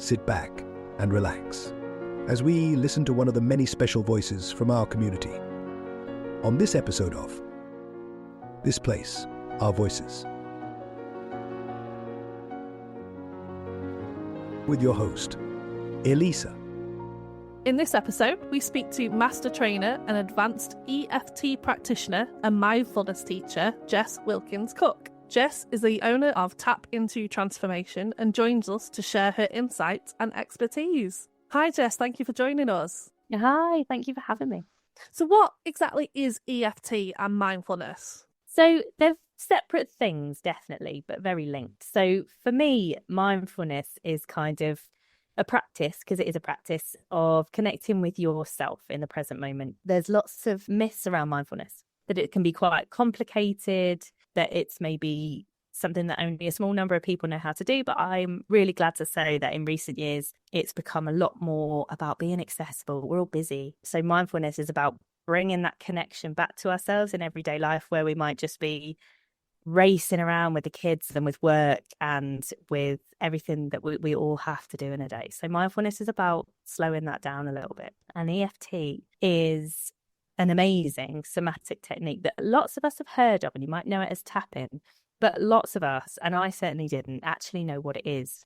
sit back and relax as we listen to one of the many special voices from our community. On this episode of This Place, Our Voices, with your host, Elisa. In this episode, we speak to master trainer and advanced EFT practitioner and mindfulness teacher, Jess Wikins-Cooke. Jess is the owner of Tap Into Transformation and joins us to share her insights and expertise. Hi Jess, thank you for joining us. Hi, thank you for having me. So what exactly is EFT and mindfulness? So they're separate things, definitely, but very linked. So for me, mindfulness is kind of a practice, because it is a practice of connecting with yourself in the present moment. There's lots of myths around mindfulness, that it can be quite complicated, that it's maybe something that only a small number of people know how to do. But I'm really glad to say that in recent years, it's become a lot more about being accessible. We're all busy. So mindfulness is about bringing that connection back to ourselves in everyday life, where we might just be racing around with the kids and with work and with everything that we all have to do in a day. So mindfulness is about slowing that down a little bit. And EFT is an amazing somatic technique that lots of us have heard of, and you might know it as tapping, but lots of us, and I certainly didn't, actually know what it is.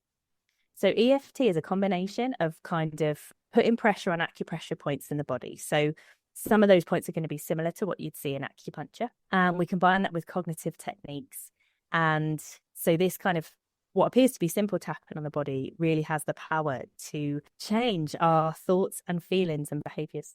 So EFT is a combination of kind of putting pressure on acupressure points in the body. So some of those points are going to be similar to what you'd see in acupuncture. And we combine that with cognitive techniques. And so this kind of what appears to be simple tapping on the body really has the power to change our thoughts and feelings and behaviours.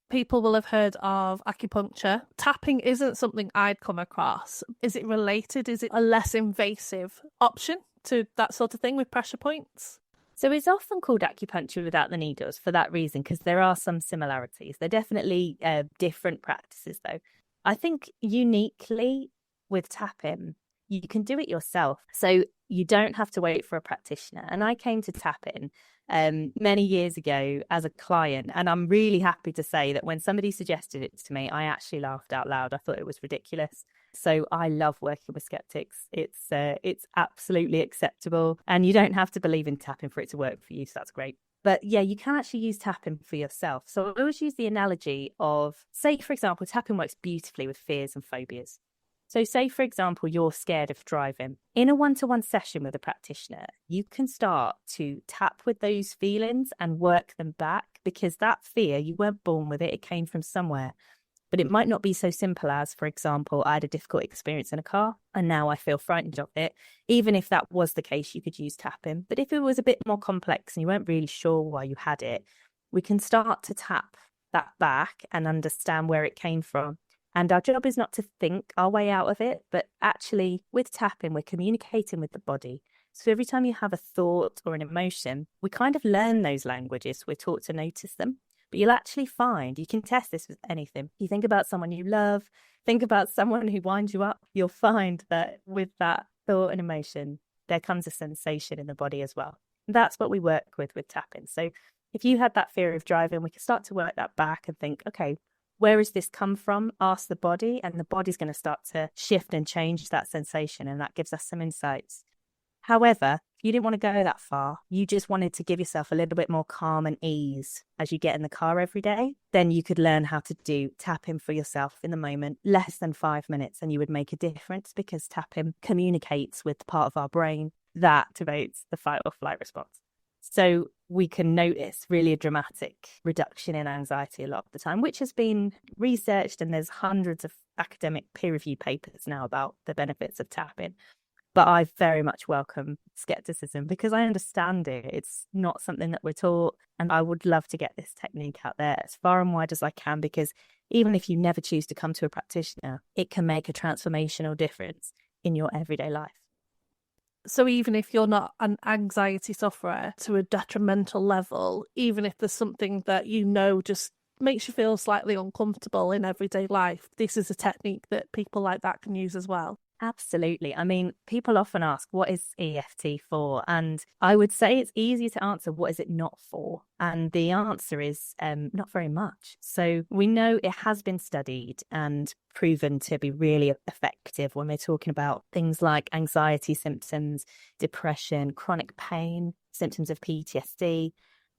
People will have heard of acupuncture. Tapping isn't something I'd come across. Is it related? Is it a less invasive option to that sort of thing with pressure points? So it's often called acupuncture without the needles for that reason, because there are some similarities. They're definitely different practices, though. I think uniquely with tapping, you can do it yourself. So you don't have to wait for a practitioner. And I came to tapping many years ago as a client. And I'm really happy to say that when somebody suggested it to me, I actually laughed out loud. I thought it was ridiculous. So I love working with skeptics. It's absolutely acceptable. And you don't have to believe in tapping for it to work for you. So that's great. But yeah, you can actually use tapping for yourself. So I always use the analogy of, say, for example, tapping works beautifully with fears and phobias. So say, for example, you're scared of driving. In a one-to-one session with a practitioner, you can start to tap with those feelings and work them back, because that fear, you weren't born with it. It came from somewhere. But it might not be so simple as, for example, I had a difficult experience in a car and now I feel frightened of it. Even if that was the case, you could use tapping. But if it was a bit more complex and you weren't really sure why you had it, we can start to tap that back and understand where it came from. And our job is not to think our way out of it, but actually with tapping, we're communicating with the body. So every time you have a thought or an emotion, we kind of learn those languages. We're taught to notice them. But you'll actually find, you can test this with anything. You think about someone you love, think about someone who winds you up, you'll find that with that thought and emotion, there comes a sensation in the body as well. And that's what we work with tapping. So if you had that fear of driving, we can start to work that back and think, okay, where has this come from? Ask the body, and the body's going to start to shift and change that sensation. And that gives us some insights. However, if you didn't want to go that far, you just wanted to give yourself a little bit more calm and ease as you get in the car every day, then you could learn how to do tapping for yourself in the moment, less than 5 minutes, and you would make a difference, because tapping communicates with the part of our brain that activates the fight or flight response. So we can notice really a dramatic reduction in anxiety a lot of the time, which has been researched, and there's hundreds of academic peer-reviewed papers now about the benefits of tapping. But I very much welcome skepticism, because I understand it. It's not something that we're taught, and I would love to get this technique out there as far and wide as I can, because even if you never choose to come to a practitioner, it can make a transformational difference in your everyday life. So even if you're not an anxiety sufferer to a detrimental level, even if there's something that you know just makes you feel slightly uncomfortable in everyday life, this is a technique that people like that can use as well. Absolutely. I mean, people often ask, what is EFT for? And I would say it's easy to answer, what is it not for? And the answer is not very much. So we know it has been studied and proven to be really effective when we're talking about things like anxiety symptoms, depression, chronic pain, symptoms of PTSD.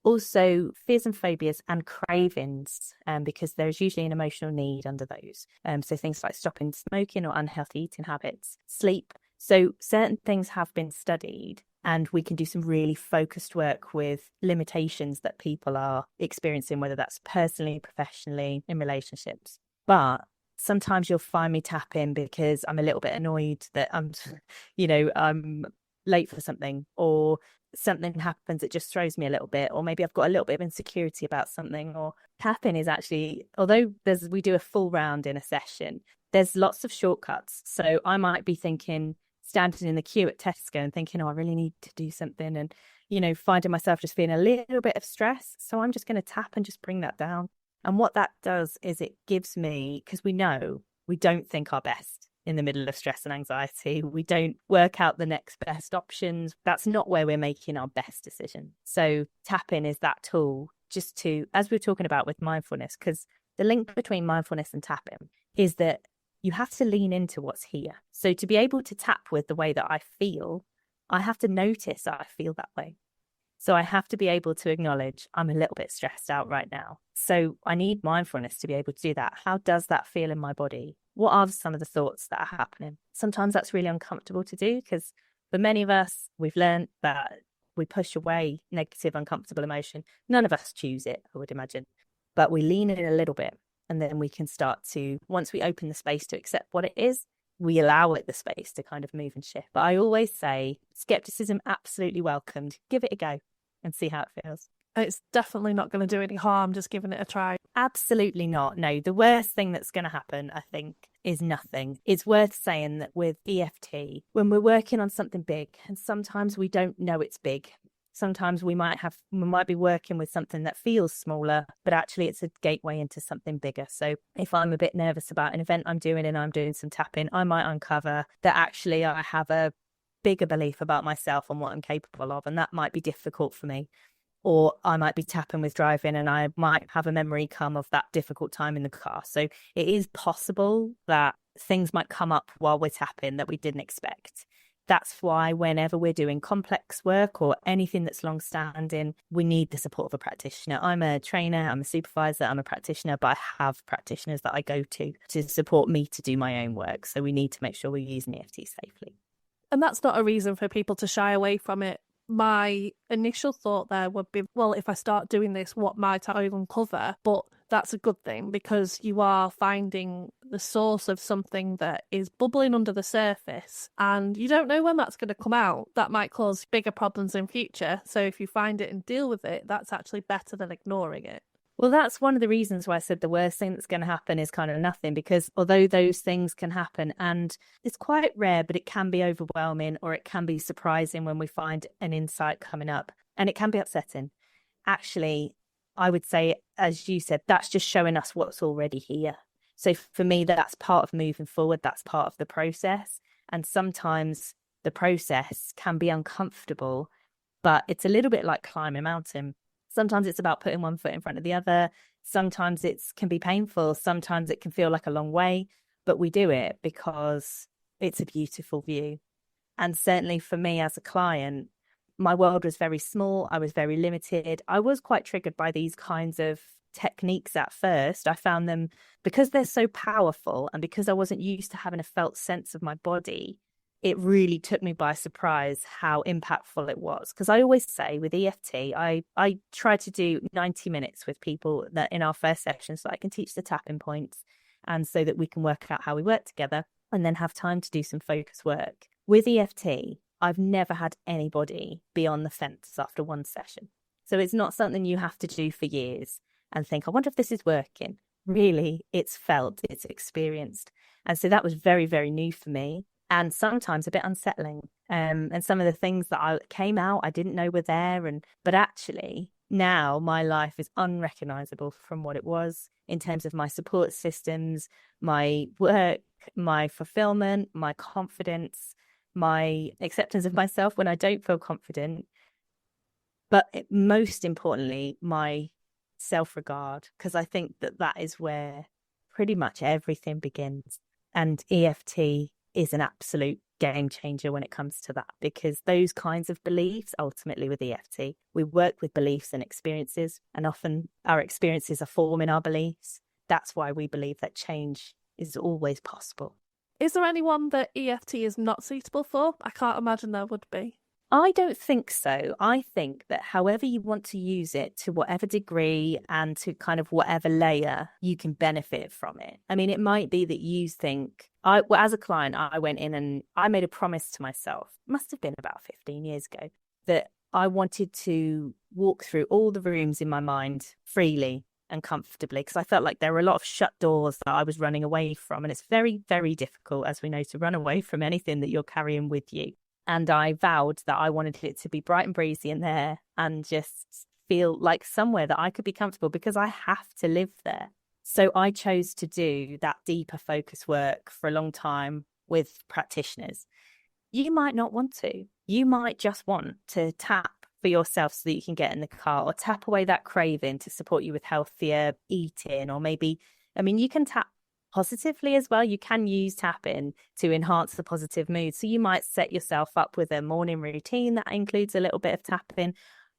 Also, fears and phobias and cravings, because there's usually an emotional need under those. So things like stopping smoking or unhealthy eating habits, sleep. So certain things have been studied, and we can do some really focused work with limitations that people are experiencing, whether that's personally, professionally, in relationships. But sometimes you'll find me tap in because I'm a little bit annoyed that I'm late for something, or something happens that just throws me a little bit, or maybe I've got a little bit of insecurity about something. Or tapping is actually, although we do a full round in a session, there's lots of shortcuts. So I might be thinking, standing in the queue at Tesco and thinking, oh, I really need to do something, and finding myself just feeling a little bit of stress. So I'm just going to tap and just bring that down. And what that does is it gives me, because we know we don't think our best in the middle of stress and anxiety. We don't work out the next best options. That's not where we're making our best decision. So tapping is that tool just to, as we're talking about with mindfulness, because the link between mindfulness and tapping is that you have to lean into what's here. So to be able to tap with the way that I feel, I have to notice that I feel that way. So I have to be able to acknowledge I'm a little bit stressed out right now. So I need mindfulness to be able to do that. How does that feel in my body? What are some of the thoughts that are happening? Sometimes that's really uncomfortable to do, because for many of us, we've learned that we push away negative, uncomfortable emotion. None of us choose it, I would imagine, but we lean in a little bit, and then we can start to, once we open the space to accept what it is, we allow it the space to kind of move and shift. But I always say, skepticism absolutely welcomed. Give it a go and see how it feels. It's definitely not going to do any harm just giving it a try. Absolutely not. No, the worst thing that's going to happen, I think, is nothing. It's worth saying that with EFT, when we're working on something big, and sometimes we don't know it's big, sometimes we might be working with something that feels smaller, but actually it's a gateway into something bigger. So if I'm a bit nervous about an event I'm doing and I'm doing some tapping, I might uncover that actually I have a bigger belief about myself and what I'm capable of, and that might be difficult for me. Or I might be tapping with driving and I might have a memory come of that difficult time in the car. So it is possible that things might come up while we're tapping that we didn't expect. That's why whenever we're doing complex work or anything that's long-standing, we need the support of a practitioner. I'm a trainer, I'm a supervisor, I'm a practitioner, but I have practitioners that I go to support me to do my own work. So we need to make sure we're using EFT safely. And that's not a reason for people to shy away from it. My initial thought there would be, well, if I start doing this, what might I uncover? But that's a good thing, because you are finding the source of something that is bubbling under the surface, and you don't know when that's going to come out. That might cause bigger problems in future. So if you find it and deal with it, that's actually better than ignoring it. Well, that's one of the reasons why I said the worst thing that's going to happen is kind of nothing, because although those things can happen, and it's quite rare, but it can be overwhelming, or it can be surprising when we find an insight coming up, and it can be upsetting. Actually, I would say, as you said, that's just showing us what's already here. So for me, that's part of moving forward. That's part of the process. And sometimes the process can be uncomfortable, but it's a little bit like climbing a mountain. Sometimes it's about putting one foot in front of the other. Sometimes it can be painful. Sometimes it can feel like a long way, but we do it because it's a beautiful view. And certainly for me as a client, my world was very small. I was very limited. I was quite triggered by these kinds of techniques at first. I found them, because they're so powerful and because I wasn't used to having a felt sense of my body, it really took me by surprise how impactful it was. Because I always say with EFT, I try to do 90 minutes with people that in our first session, so I can teach the tapping points and so that we can work out how we work together and then have time to do some focus work. With EFT, I've never had anybody be on the fence after one session. So it's not something you have to do for years and think, I wonder if this is working. Really, it's felt, it's experienced. And so that was very, very new for me. And sometimes a bit unsettling. And some of the things that came out, I didn't know were there. But actually, now my life is unrecognizable from what it was in terms of my support systems, my work, my fulfillment, my confidence, my acceptance of myself when I don't feel confident. But most importantly, my self-regard, because I think that that is where pretty much everything begins. And EFT is an absolute game changer when it comes to that, because those kinds of beliefs, ultimately with EFT, we work with beliefs and experiences, and often our experiences are forming our beliefs. That's why we believe that change is always possible. Is there anyone that EFT is not suitable for? I can't imagine there would be. I don't think so. I think that however you want to use it, to whatever degree and to kind of whatever layer, you can benefit from it. I mean, it might be that you think, as a client, I went in and I made a promise to myself, must have been about 15 years ago, that I wanted to walk through all the rooms in my mind freely and comfortably, because I felt like there were a lot of shut doors that I was running away from. And it's very, very difficult, as we know, to run away from anything that you're carrying with you. And I vowed that I wanted it to be bright and breezy in there and just feel like somewhere that I could be comfortable, because I have to live there. So I chose to do that deeper focus work for a long time with practitioners. You might not want to. You might just want to tap for yourself so that you can get in the car, or tap away that craving to support you with healthier eating. Or maybe, I mean, you can tap positively as well. You can use tapping to enhance the positive mood. So you might set yourself up with a morning routine that includes a little bit of tapping.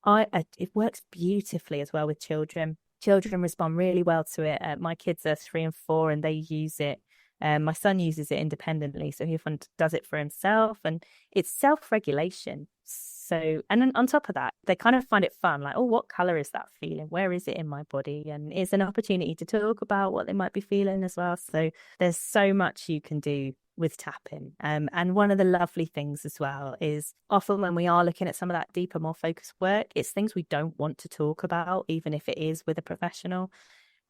It works beautifully as well with children. Children respond really well to it. My kids are 3 and 4 and they use it. My son uses it independently, so he often does it for himself, and it's self-regulation. So, and then on top of that, they kind of find it fun, like, oh, what color is that feeling? Where is it in my body? And it's an opportunity to talk about what they might be feeling as well. So there's so much you can do with tapping. And one of the lovely things as well is often when we are looking at some of that deeper, more focused work, it's things we don't want to talk about, even if it is with a professional,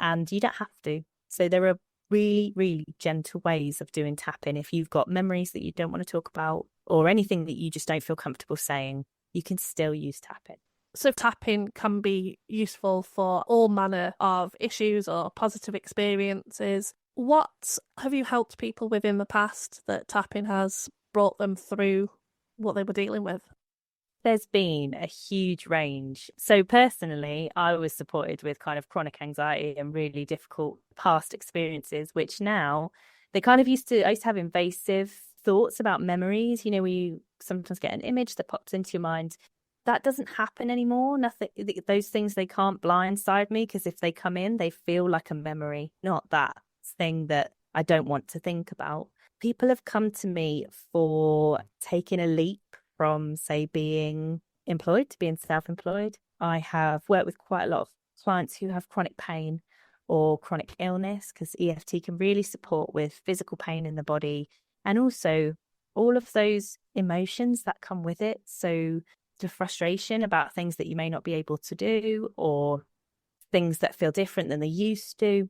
and you don't have to. So there are really, really gentle ways of doing tapping. If you've got memories that you don't want to talk about, or anything that you just don't feel comfortable saying, you can still use tapping. So tapping can be useful for all manner of issues or positive experiences. What have you helped people with in the past that tapping has brought them through what they were dealing with? There's been a huge range. So personally, I was supported with kind of chronic anxiety and really difficult past experiences, which now I used to have invasive thoughts about memories. You know, you sometimes get an image that pops into your mind. That doesn't happen anymore. Nothing, those things, they can't blindside me, because if they come in, they feel like a memory, not that thing that I don't want to think about. People have come to me for taking a leap from, say, being employed to being self-employed. I have worked with quite a lot of clients who have chronic pain or chronic illness, because EFT can really support with physical pain in the body and also all of those emotions that come with it. So the frustration about things that you may not be able to do, or things that feel different than they used to,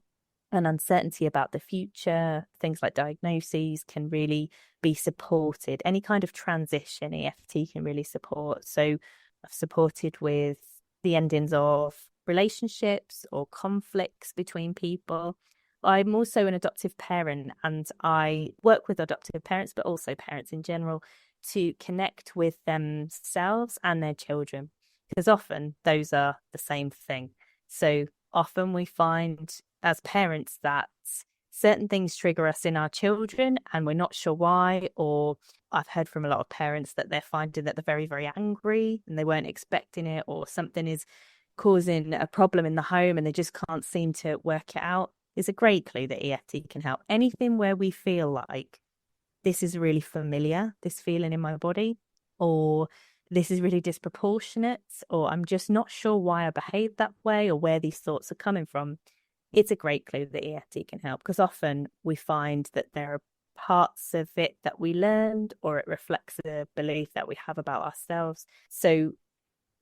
and uncertainty about the future, things like diagnoses can really be supported. Any kind of transition EFT can really support. So I've supported with the endings of relationships or conflicts between people. I'm also an adoptive parent, and I work with adoptive parents, but also parents in general, to connect with themselves and their children, because often those are the same thing. So often we find as parents that certain things trigger us in our children and we're not sure why. Or I've heard from a lot of parents that they're finding that they're very, very angry and they weren't expecting it, or something is causing a problem in the home and they just can't seem to work it out. It's a great clue that EFT can help. Anything where we feel like this is really familiar, this feeling in my body, or this is really disproportionate, or I'm just not sure why I behave that way or where these thoughts are coming from. It's a great clue that EFT can help, because often we find that there are parts of it that we learned, or it reflects a belief that we have about ourselves. So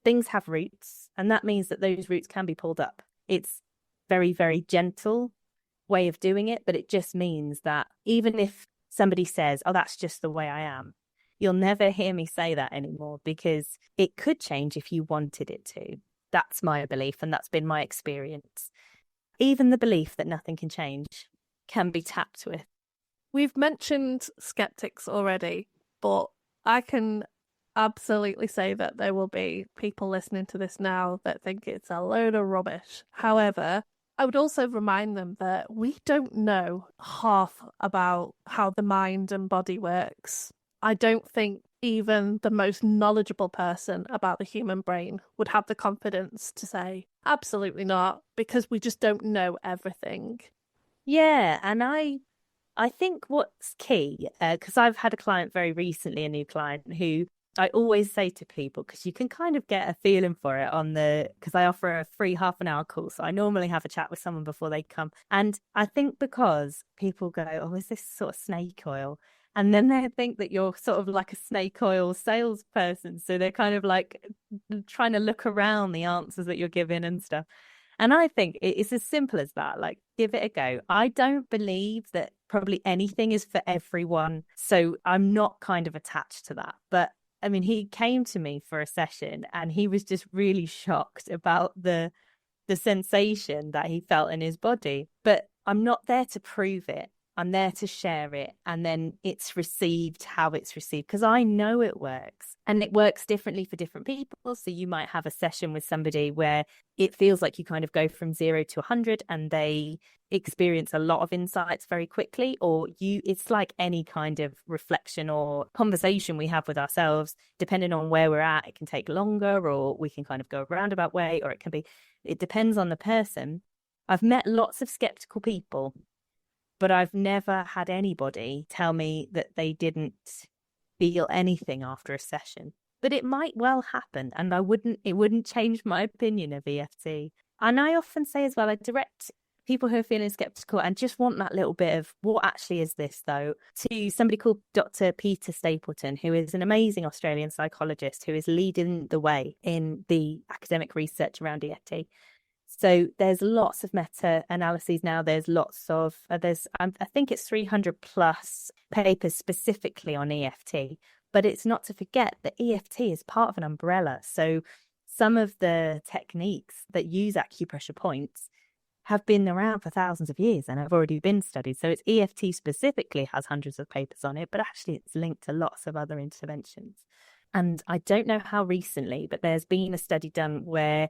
things have roots, and that means that those roots can be pulled up. It's very, very gentle way of doing it, but it just means that even if somebody says, oh, that's just the way I am, you'll never hear me say that anymore, because it could change if you wanted it to. That's my belief, and that's been my experience. Even the belief that nothing can change can be tapped with. We've mentioned skeptics already, but I can absolutely say that there will be people listening to this now that think it's a load of rubbish. However, I would also remind them that we don't know half about how the mind and body works. I don't think even the most knowledgeable person about the human brain would have the confidence to say, absolutely not, because we just don't know everything. Yeah, and I think what's key, because I've had a client very recently, a new client, who I always say to people, because you can kind of get a feeling for it because I offer a free half an hour call. So I normally have a chat with someone before they come. And I think because people go, oh, is this sort of snake oil? And then they think that you're sort of like a snake oil salesperson. So they're kind of like trying to look around the answers that you're giving and stuff. And I think it's as simple as that. Like, give it a go. I don't believe that probably anything is for everyone. So I'm not kind of attached to that. But I mean, he came to me for a session and he was just really shocked about the sensation that he felt in his body. But I'm not there to prove it. I'm there to share it, and then it's received how it's received, because I know it works, and it works differently for different people. So you might have a session with somebody where it feels like you kind of go from 0 to 100 and they experience a lot of insights very quickly, or it's like any kind of reflection or conversation we have with ourselves. Depending on where we're at, it can take longer, or we can kind of go a roundabout way, or it depends on the person. I've met lots of skeptical people, but I've never had anybody tell me that they didn't feel anything after a session. But it might well happen, and it wouldn't change my opinion of EFT. And I often say as well, I direct people who are feeling skeptical and just want that little bit of what actually is this, though, to somebody called Dr. Peter Stapleton, who is an amazing Australian psychologist who is leading the way in the academic research around EFT. So there's lots of meta-analyses now. There's lots of, I think it's 300 plus papers specifically on EFT, but it's not to forget that EFT is part of an umbrella. So some of the techniques that use acupressure points have been around for thousands of years and have already been studied. So it's EFT specifically has hundreds of papers on it, but actually it's linked to lots of other interventions. And I don't know how recently, but there's been a study done where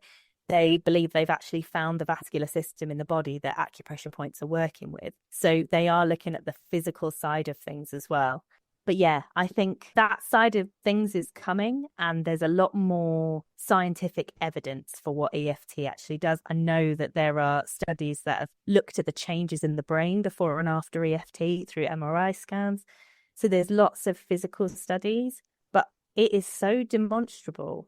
they believe they've actually found the vascular system in the body that acupressure points are working with. So they are looking at the physical side of things as well. But yeah, I think that side of things is coming, and there's a lot more scientific evidence for what EFT actually does. I know that there are studies that have looked at the changes in the brain before and after EFT through MRI scans. So there's lots of physical studies, but it is so demonstrable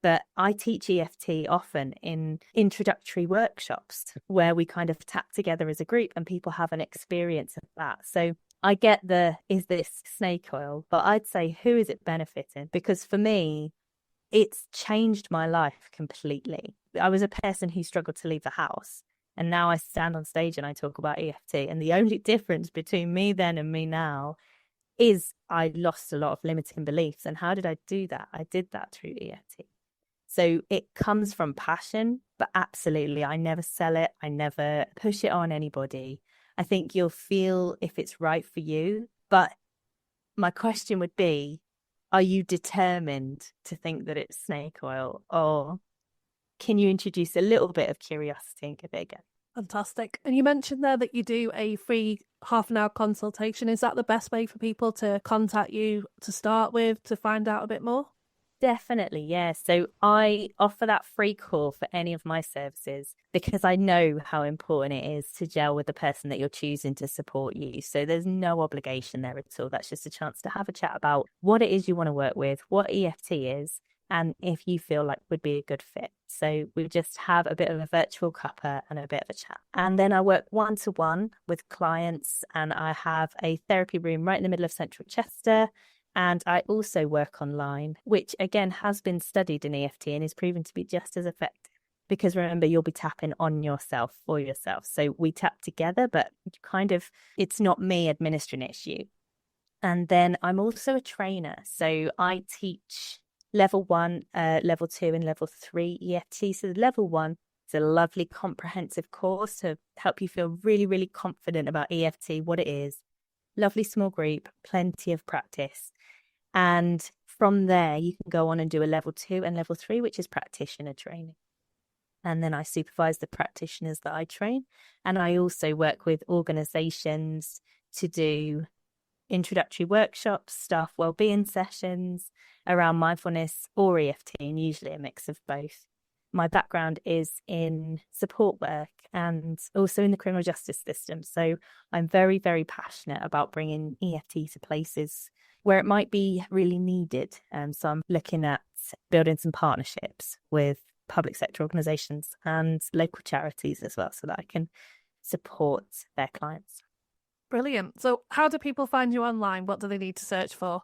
that I teach EFT often in introductory workshops where we kind of tap together as a group and people have an experience of that. So I get is this snake oil, but I'd say, who is it benefiting? Because for me, it's changed my life completely. I was a person who struggled to leave the house, and now I stand on stage and I talk about EFT. And the only difference between me then and me now is I lost a lot of limiting beliefs. And how did I do that? I did that through EFT. So it comes from passion, but absolutely, I never sell it. I never push it on anybody. I think you'll feel if it's right for you. But my question would be, are you determined to think that it's snake oil, or can you introduce a little bit of curiosity and give it a go? Fantastic. And you mentioned there that you do a free half an hour consultation. Is that the best way for people to contact you to start with, to find out a bit more? Definitely, yeah. So I offer that free call for any of my services because I know how important it is to gel with the person that you're choosing to support you. So there's no obligation there at all. That's just a chance to have a chat about what it is you want to work with, what EFT is, and if you feel like would be a good fit. So we just have a bit of a virtual cuppa and a bit of a chat. And then I work one-to-one with clients, and I have a therapy room right in the middle of central Chester. And I also work online, which again has been studied in EFT and is proven to be just as effective. Because remember, you'll be tapping on yourself for yourself. So we tap together, but it's not me administering it, it's you. And then I'm also a trainer. So I teach level 1, level 2 and level 3 EFT. So level 1 is a lovely comprehensive course to help you feel really, really confident about EFT, what it is. lovely small group, plenty of practice. And from there, you can go on and do a level 2 and level 3, which is practitioner training. And then I supervise the practitioners that I train. And I also work with organizations to do introductory workshops, staff wellbeing sessions around mindfulness or EFT, and usually a mix of both. My background is in support work and also in the criminal justice system. So I'm very, very passionate about bringing EFT to places where it might be really needed. So I'm looking at building some partnerships with public sector organisations and local charities as well, so that I can support their clients. Brilliant. So how do people find you online? What do they need to search for?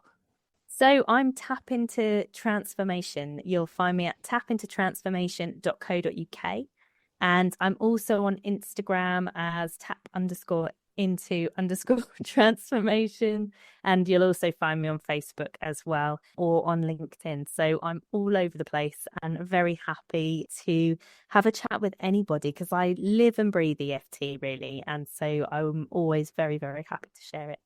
So I'm Tap Into Transformation. You'll find me at tapintotransformation.co.uk. And I'm also on Instagram as tap_into_transformation. And you'll also find me on Facebook as well, or on LinkedIn. So I'm all over the place and very happy to have a chat with anybody, because I live and breathe EFT really. And so I'm always very, very happy to share it.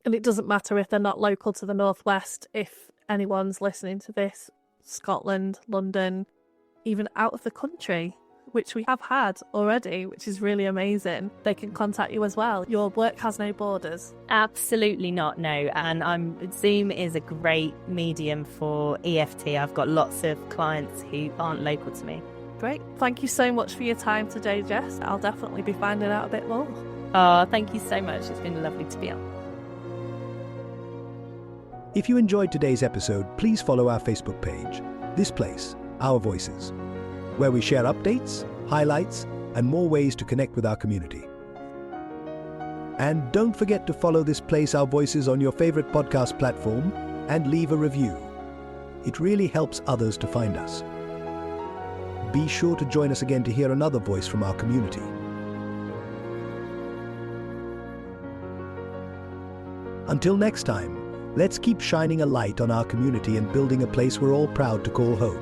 And it doesn't matter if they're not local to the Northwest, if anyone's listening to this, Scotland, London, even out of the country, which we have had already, which is really amazing. They can contact you as well. Your work has no borders. Absolutely not, no. And Zoom is a great medium for EFT. I've got lots of clients who aren't local to me. Great. Thank you so much for your time today, Jess. I'll definitely be finding out a bit more. Oh, thank you so much. It's been lovely to be on. If you enjoyed today's episode, please follow our Facebook page, This Place, Our Voices, where we share updates, highlights, and more ways to connect with our community. And don't forget to follow This Place, Our Voices on your favorite podcast platform and leave a review. It really helps others to find us. Be sure to join us again to hear another voice from our community. Until next time, let's keep shining a light on our community and building a place we're all proud to call home.